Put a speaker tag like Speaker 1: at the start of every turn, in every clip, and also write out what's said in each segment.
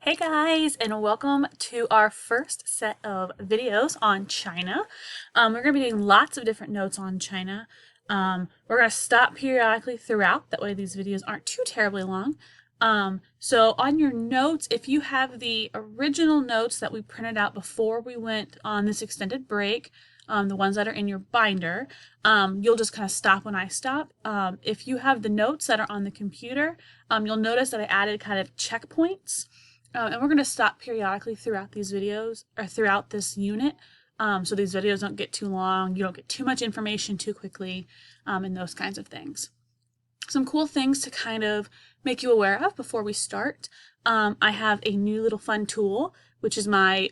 Speaker 1: Hey guys, and welcome to our first set of videos on China. We're going to be doing lots of different notes on China. We're going to stop periodically throughout, that way these videos aren't too terribly long. So on your notes, if you have the original notes that we printed out before we went on this extended break, the ones that are in your binder, you'll just kind of stop when I stop. If you have the notes that are on the computer, you'll notice that I added kind of checkpoints. And we're going to stop periodically throughout these videos or throughout this unit, so these videos don't get too long, you don't get too much information too quickly, and those kinds of things. Some cool things to kind of make you aware of before we start. I have a new little fun tool, which is my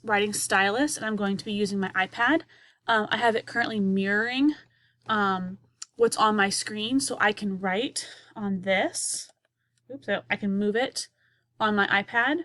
Speaker 1: writing stylus, and I'm going to be using my iPad. I have it currently mirroring what's on my screen, so I can write on this. Oops, so I can move it on my iPad.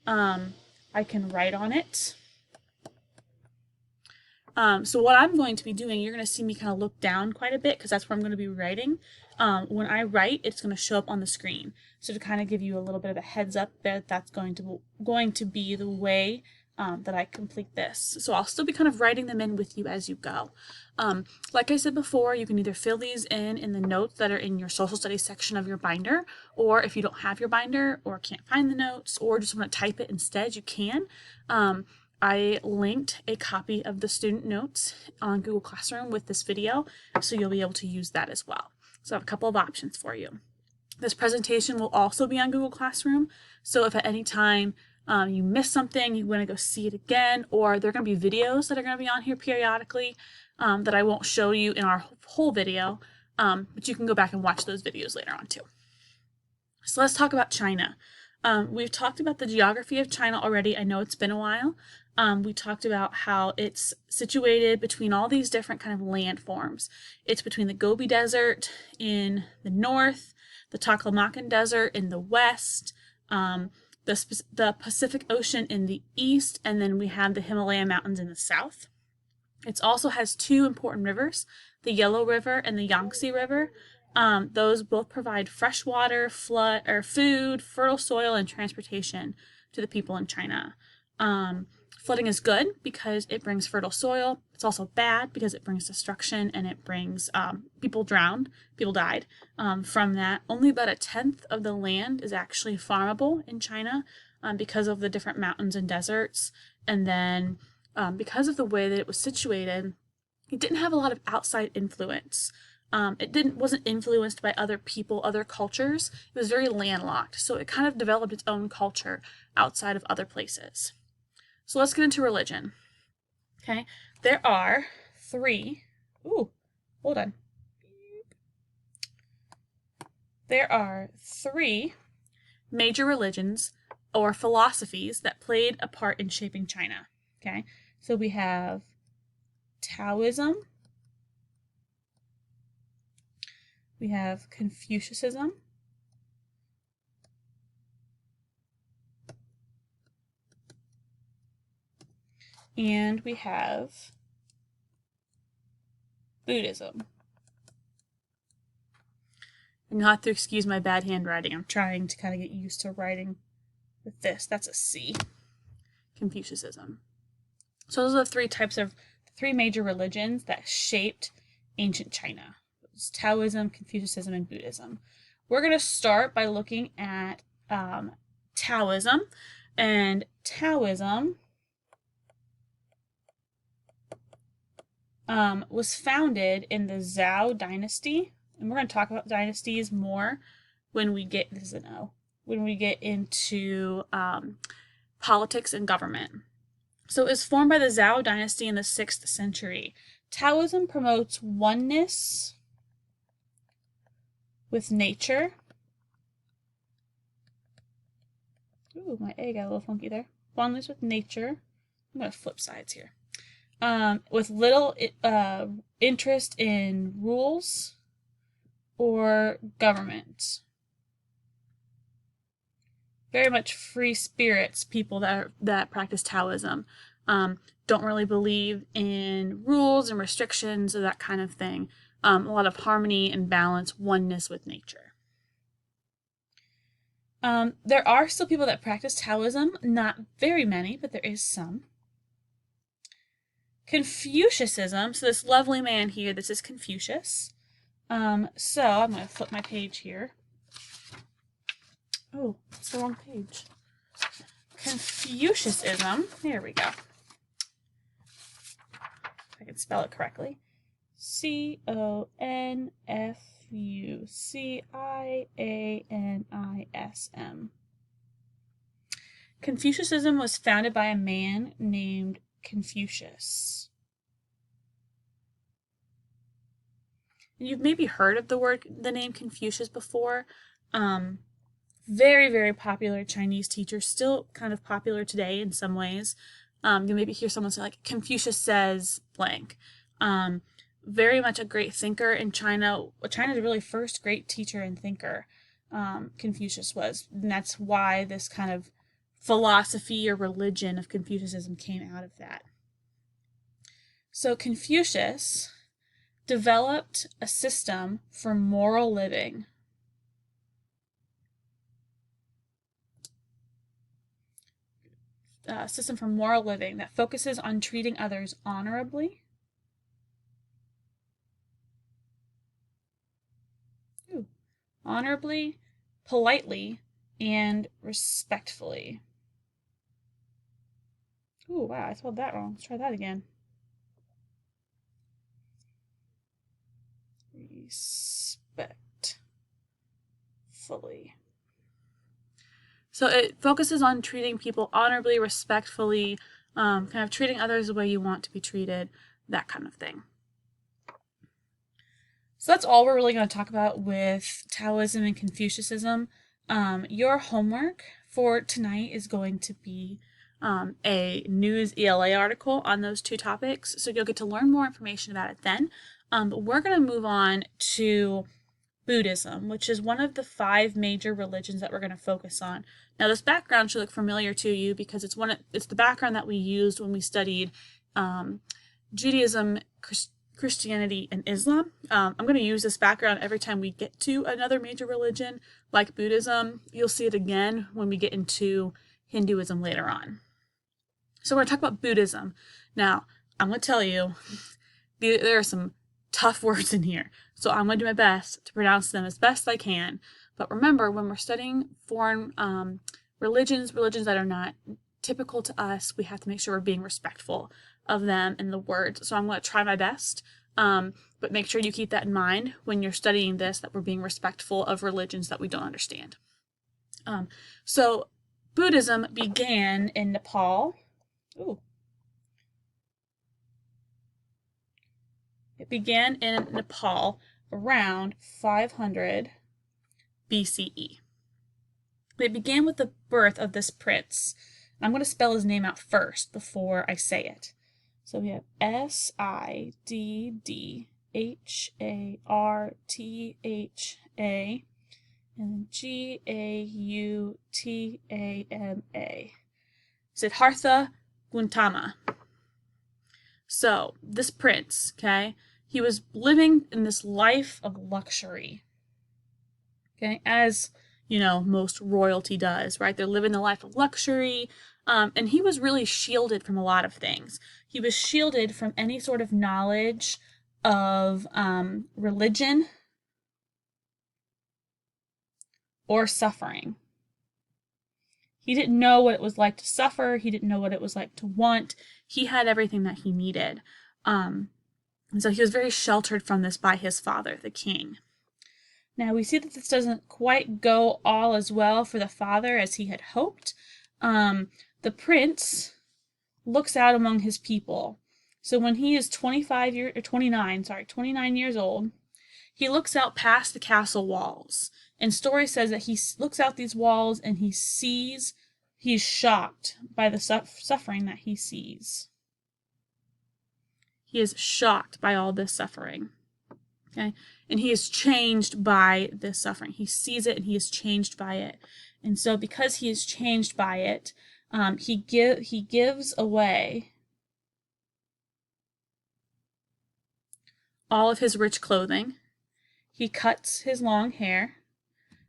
Speaker 1: I can write on it. So what I'm going to be doing, you're going to see me kind of look down quite a bit because that's where I'm going to be writing. When I write, it's going to show up on the screen. So to kind of give you a little bit of a heads up that that's going to be the way that I complete this. So I'll still be kind of writing them in with you as you go. Like I said before, you can either fill these in the notes that are in your social studies section of your binder, or if you don't have your binder or can't find the notes or just want to type it instead, you can. I linked a copy of the student notes on Google Classroom with this video, so you'll be able to use that as well. So I have a couple of options for you. This presentation will also be on Google Classroom, so if at any time you miss something, you want to go see it again, or there are going to be videos that are going to be on here periodically that I won't show you in our whole video, but you can go back and watch those videos later on too. So let's talk about China. We've talked about the geography of China already. I know it's been a while. We talked about how it's situated between all these different kind of landforms. It's between the Gobi Desert in the north, the Taklamakan Desert in the west, the Pacific Ocean in the east, and then we have the Himalaya Mountains in the south. It also has two important rivers, the Yellow River and the Yangtze River. Those both provide fresh water, food, fertile soil, and transportation to the people in China. Flooding is good because it brings fertile soil. It's also bad because it brings destruction and it brings people drowned, people died from that. Only about a tenth of the land is actually farmable in China because of the different mountains and deserts. And then because of the way that it was situated, it didn't have a lot of outside influence. It wasn't influenced by other people, other cultures. It was very landlocked, so it kind of developed its own culture outside of other places. So let's get into religion. Okay, there are three. Ooh, hold on. There are three major religions or philosophies that played a part in shaping China. Okay, so we have Taoism, we have Confucianism, and we have Buddhism. And you'll have to excuse my bad handwriting. I'm trying to kind of get used to writing with this. That's a C. Confucianism. So those are the three major religions that shaped ancient China. It was Taoism, Confucianism, and Buddhism. We're going to start by looking at Taoism. And Taoism was founded in the Zhou dynasty. And we're going to talk about dynasties more when we get, this is an O, when we get into politics and government. So it was formed by the Zhou dynasty in the 6th century. Taoism promotes oneness with nature. Ooh, my A got a little funky there. Oneness with nature. I'm going to flip sides here. With little interest in rules or government. Very much free spirits, people that practice Taoism. Don't really believe in rules and restrictions or that kind of thing. A lot of harmony and balance, oneness with nature. There are still people that practice Taoism, not very many, but there is some. Confucianism, so this lovely man here, this is Confucius. So I'm going to flip my page here. Oh, it's the wrong page. Confucianism, there we go. If I can spell it correctly. Confucianism. Confucianism was founded by a man named Confucius. You've maybe heard of the name Confucius before. Very, very popular Chinese teacher, still kind of popular today in some ways. You maybe hear someone say like, Confucius says blank. Very much a great thinker in China. China's really first great teacher and thinker, Confucius was. And that's why this kind of philosophy or religion of Confucianism came out of that. So Confucius developed a system for moral living. System for moral living that focuses on treating others honorably, politely, and respectfully. Ooh, wow, I spelled that wrong. Let's try that again. Respectfully. So it focuses on treating people honorably, respectfully, kind of treating others the way you want to be treated, that kind of thing. So that's all we're really going to talk about with Taoism and Confucianism. Your homework for tonight is going to be a news ELA article on those two topics, so you'll get to learn more information about it then. But we're going to move on to Buddhism, which is one of the 5 major religions that we're going to focus on. Now, this background should look familiar to you because it's the background that we used when we studied Judaism, Christianity, and Islam. I'm going to use this background every time we get to another major religion, like Buddhism. You'll see it again when we get into Hinduism later on. So we're going to talk about Buddhism. Now, I'm going to tell you, there are some tough words in here, so I'm going to do my best to pronounce them as best I can. But remember, when we're studying foreign religions that are not typical to us, we have to make sure we're being respectful of them and the words. So I'm going to try my best, but make sure you keep that in mind when you're studying this, that we're being respectful of religions that we don't understand. So Buddhism began in Nepal. It began in Nepal around 500 BCE. It began with the birth of this prince. I'm going to spell his name out first before I say it. So we have Siddhartha and Gautama. Siddhartha Gautama. So this prince, okay, he was living in this life of luxury. Okay, as you know, most royalty does, right? They're living the life of luxury. And he was really shielded from a lot of things. He was shielded from any sort of knowledge of religion or suffering. He didn't know what it was like to suffer. He didn't know what it was like to want. He had everything that he needed. And so he was very sheltered from this by his father, the king. Now we see that this doesn't quite go all as well for the father as he had hoped. The prince looks out among his people. So when he is 29 years old, he looks out past the castle walls. And story says that he looks out these walls and he's shocked by the suffering that he sees. He is shocked by all this suffering. Okay? And he is changed by this suffering. He sees it and he is changed by it. And so because he is changed by it, he gives away all of his rich clothing. He cuts his long hair.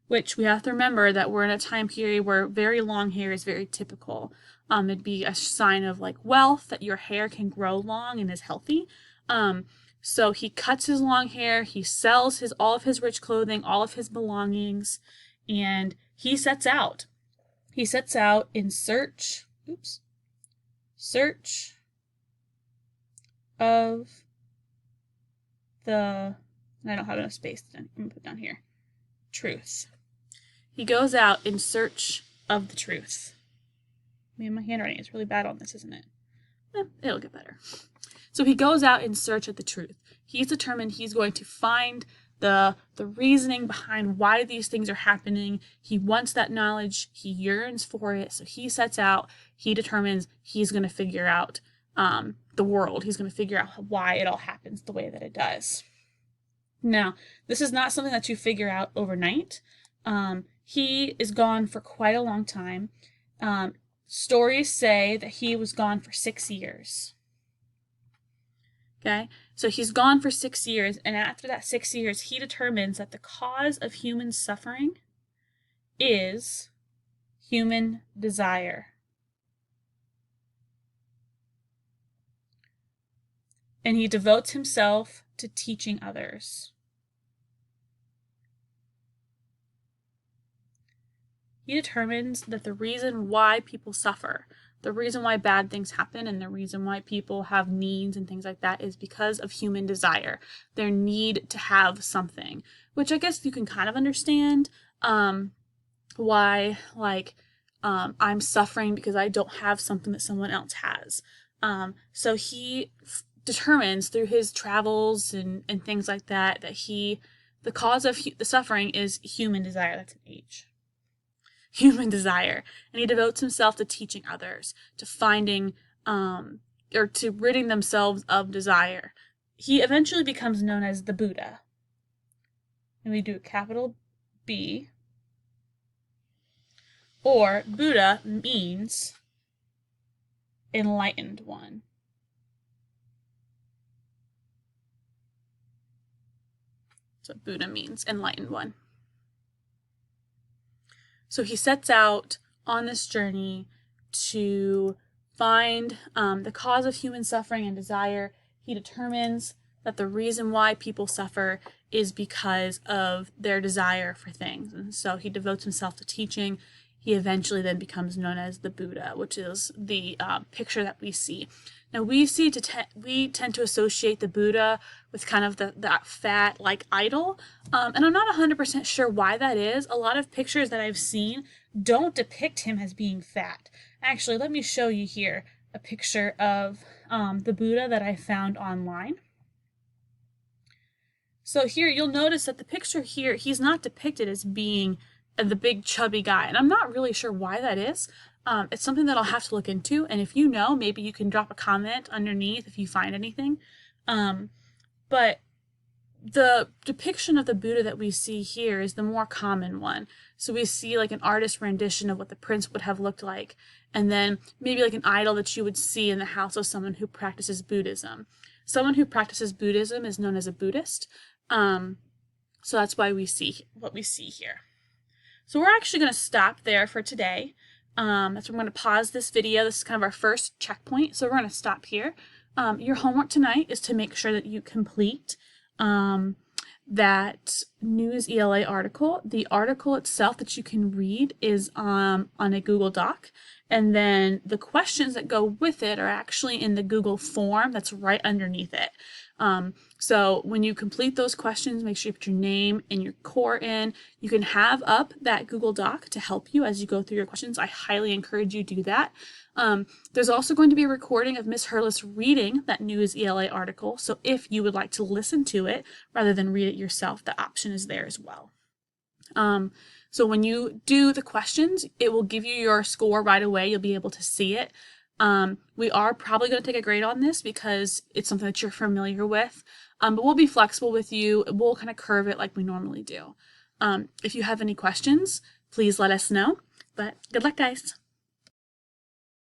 Speaker 1: which we have to remember that we're in a time period where very long hair is very typical. It'd be a sign of like wealth that your hair can grow long and is healthy. So he cuts his long hair, he sells all of his rich clothing, all of his belongings, and he sets out. He sets out in search of the, I don't have enough space, I'm going to put down here, truth. He goes out in search of the truth. Man, my handwriting is really bad on this, isn't it? It'll get better. So he goes out in search of the truth. He's determined he's going to find the reasoning behind why these things are happening. He wants that knowledge. He yearns for it. So he sets out. He determines he's going to figure out the world. He's going to figure out why it all happens the way that it does. Now, this is not something that you figure out overnight. He is gone for quite a long time. Stories say that he was gone for 6 years. Okay, so he's gone for 6 years, and after that 6 years, he determines that the cause of human suffering is human desire. And he devotes himself to teaching others. He determines that the reason why people suffer, the reason why bad things happen, and the reason why people have needs and things like that is because of human desire. Their need to have something, which I guess you can kind of understand why, like, I'm suffering because I don't have something that someone else has. So he determines through his travels and things like that, that the cause of the suffering is human desire. That's an H. Human desire, and he devotes himself to teaching others, to finding or to ridding themselves of desire. He eventually becomes known as the Buddha, and we do a capital B, or Buddha means enlightened one. So Buddha means enlightened one. So he sets out on this journey to find the cause of human suffering and desire. He determines that the reason why people suffer is because of their desire for things. And so he devotes himself to teaching. He eventually then becomes known as the Buddha, which is the picture that we see. Now we tend to associate the Buddha with kind of that fat like idol, and I'm not 100% sure why that is. A lot of pictures that I've seen don't depict him as being fat. Actually, let me show you here a picture of the Buddha that I found online. So here you'll notice that the picture here, he's not depicted as being the big chubby guy, and I'm not really sure why that is. It's something that I'll have to look into, and if you know, maybe you can drop a comment underneath if you find anything. But the depiction of the Buddha that we see here is the more common one. So we see like an artist rendition of what the prince would have looked like, and then maybe like an idol that you would see in the house of someone who practices Buddhism. Someone who practices Buddhism is known as a Buddhist. So that's why we see what we see here. So we're actually going to stop there for today. That's where I'm going to pause this video. This is kind of our first checkpoint, so we're going to stop here. Your homework tonight is to make sure that you complete that News ELA article. The article itself that you can read is on a Google Doc, and then the questions that go with it are actually in the Google form that's right underneath it. So when you complete those questions, make sure you put your name and your core in. You can have up that Google Doc to help you as you go through your questions. I highly encourage you to do that. There's also going to be a recording of Miss Hurlis reading that News ELA article. So if you would like to listen to it rather than read it yourself, the option is there as well. So when you do the questions, it will give you your score right away. You'll be able to see it. We are probably going to take a grade on this because it's something that you're familiar with, but we'll be flexible with you. We'll kind of curve it like we normally do. If you have any questions, please let us know, but good luck, guys.